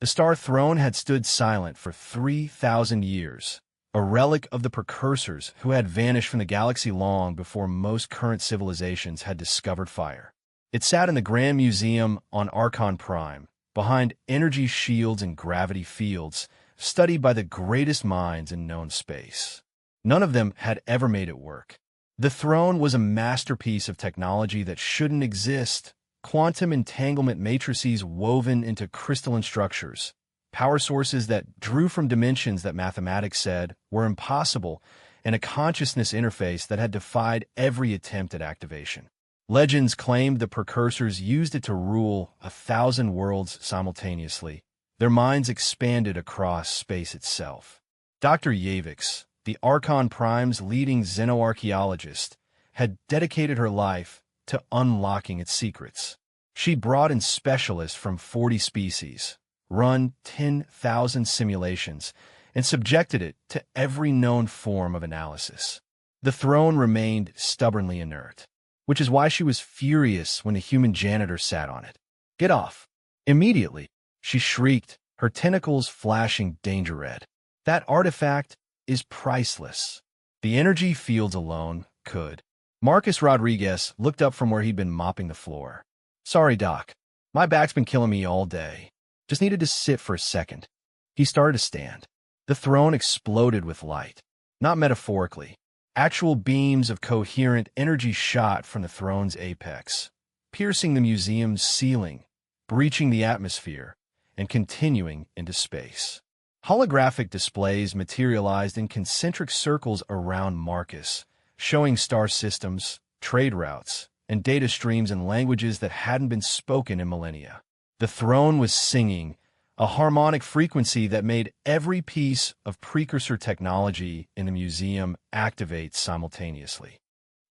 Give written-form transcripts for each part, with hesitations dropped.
The star throne had stood silent for 3,000 years, a relic of the precursors who had vanished from the galaxy long before most current civilizations had discovered fire. It sat in the Grand Museum on Archon Prime, behind energy shields and gravity fields, studied by the greatest minds in known space. None of them had ever made it work. The throne was a masterpiece of technology that shouldn't exist. Quantum entanglement matrices woven into crystalline structures, power sources that drew from dimensions that mathematics said were impossible, and a consciousness interface that had defied every attempt at activation. Legends claimed the precursors used it to rule 1,000 worlds simultaneously. Their minds expanded across space itself. Dr. Yavix, the Archon Prime's leading xenoarchaeologist, had dedicated her life to unlocking its secrets. She brought in specialists from 40 species, run 10,000 simulations, and subjected it to every known form of analysis. The throne remained stubbornly inert, which is why she was furious when the human janitor sat on it. "Get off!" Immediately, she shrieked, her tentacles flashing danger red. "That artifact is priceless. The energy fields alone could." Marcus Rodriguez looked up from where he'd been mopping the floor. "Sorry, Doc. My back's been killing me all day. Just needed to sit for a second." He started to stand. The throne exploded with light. Not metaphorically. Actual beams of coherent energy shot from the throne's apex, piercing the museum's ceiling, breaching the atmosphere, and continuing into space. Holographic displays materialized in concentric circles around Marcus, showing star systems, trade routes, and data streams in languages that hadn't been spoken in millennia. The throne was singing, a harmonic frequency that made every piece of precursor technology in the museum activate simultaneously.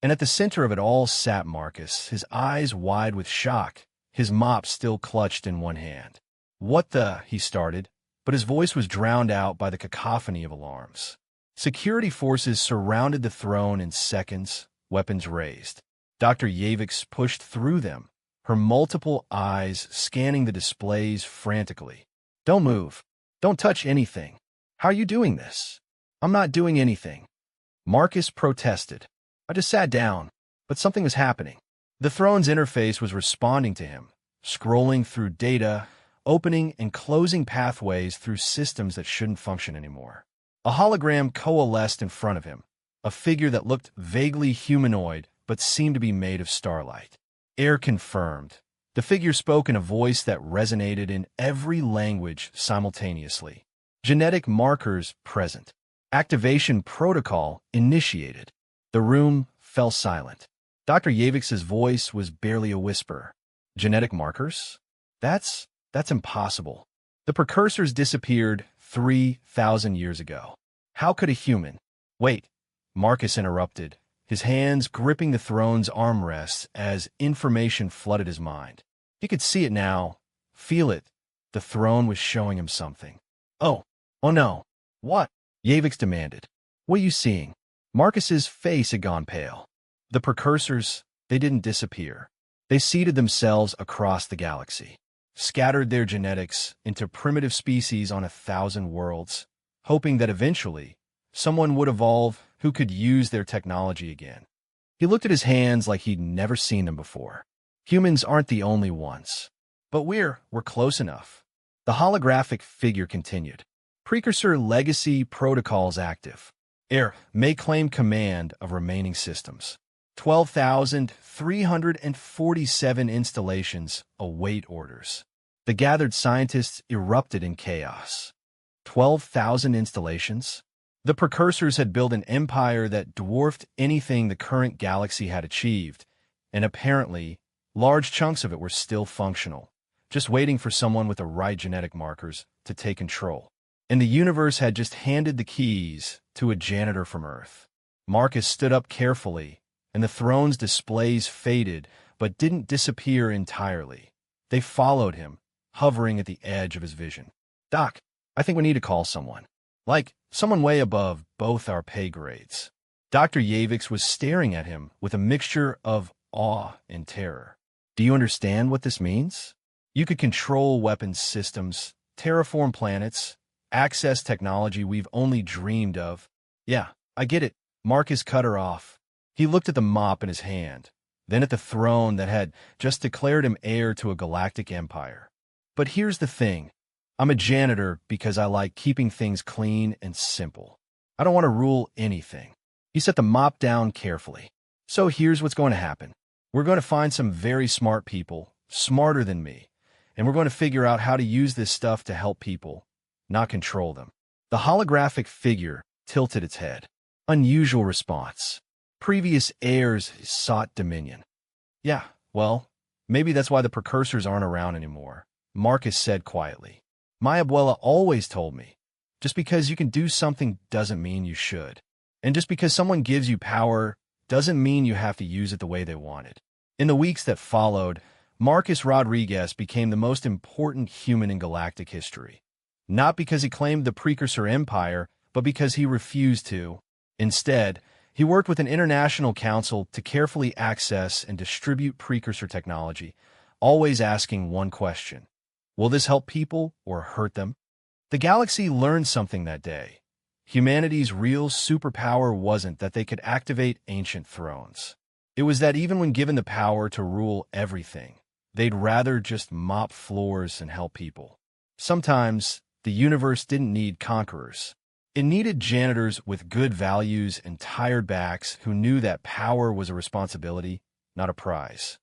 And at the center of it all sat Marcus, his eyes wide with shock, his mop still clutched in one hand. "What the?" he started, but his voice was drowned out by the cacophony of alarms. Security forces surrounded the throne in seconds, weapons raised. Dr. Yavix pushed through them, her multiple eyes scanning the displays frantically. "Don't move. Don't touch anything. How are you doing this?" "I'm not doing anything." Marcus protested. "I just sat down, but something was happening." The throne's interface was responding to him, scrolling through data, opening and closing pathways through systems that shouldn't function anymore. A hologram coalesced in front of him, a figure that looked vaguely humanoid but seemed to be made of starlight. "Air confirmed." The figure spoke in a voice that resonated in every language simultaneously. "Genetic markers present. Activation protocol initiated." The room fell silent. Dr. Yavix's voice was barely a whisper. "Genetic markers? That's impossible. The precursors disappeared 3,000 years ago. How could a human—" "Wait," Marcus interrupted, his hands gripping the throne's armrests as information flooded his mind. He could see it now, feel it. The throne was showing him something. Oh no. What?" Yavix demanded. "What are you seeing?" Marcus's face had gone pale. The precursors, they didn't disappear. They seeded themselves across the galaxy, scattered their genetics into primitive species on 1,000 worlds, hoping that eventually someone would evolve who could use their technology again. He looked at his hands like he'd never seen them before. "Humans aren't the only ones. But we're close enough." The holographic figure continued. "Precursor legacy protocols active. Air may claim command of remaining systems. 12,347 installations await orders." The gathered scientists erupted in chaos. 12,000 installations? The precursors had built an empire that dwarfed anything the current galaxy had achieved, and apparently, large chunks of it were still functional, just waiting for someone with the right genetic markers to take control. And the universe had just handed the keys to a janitor from Earth. Marcus stood up carefully, and the throne's displays faded, but didn't disappear entirely. They followed him, hovering at the edge of his vision. "Doc, I think we need to call someone. Like, someone way above both our pay grades." Dr. Yavix was staring at him with a mixture of awe and terror. "Do you understand what this means? You could control weapons systems, terraform planets, access technology we've only dreamed of. Yeah, I get it. Marcus cut her off. He looked at the mop in his hand, then at the throne that had just declared him heir to a galactic empire. But here's the thing. I'm a janitor because I like keeping things clean and simple. I don't want to rule anything. He set the mop down carefully. So here's what's going to happen. We're going to find some very smart people, smarter than me, and we're going to figure out how to use this stuff to help people, not control them. The holographic figure tilted its head. Unusual response. Previous heirs sought dominion. Yeah, well, maybe that's why the precursors aren't around anymore, Marcus said quietly. My abuela always told me, just because you can do something doesn't mean you should. And just because someone gives you power doesn't mean you have to use it the way they want it. In the weeks that followed, Marcus Rodriguez became the most important human in galactic history. Not because he claimed the precursor empire, but because he refused to. Instead, he worked with an international council to carefully access and distribute precursor technology, always asking one question. Will this help people or hurt them? The galaxy learned something that day. Humanity's real superpower wasn't that they could activate ancient thrones. It was that even when given the power to rule everything, they'd rather just mop floors and help people. Sometimes, the universe didn't need conquerors. It needed janitors with good values and tired backs who knew that power was a responsibility, not a prize.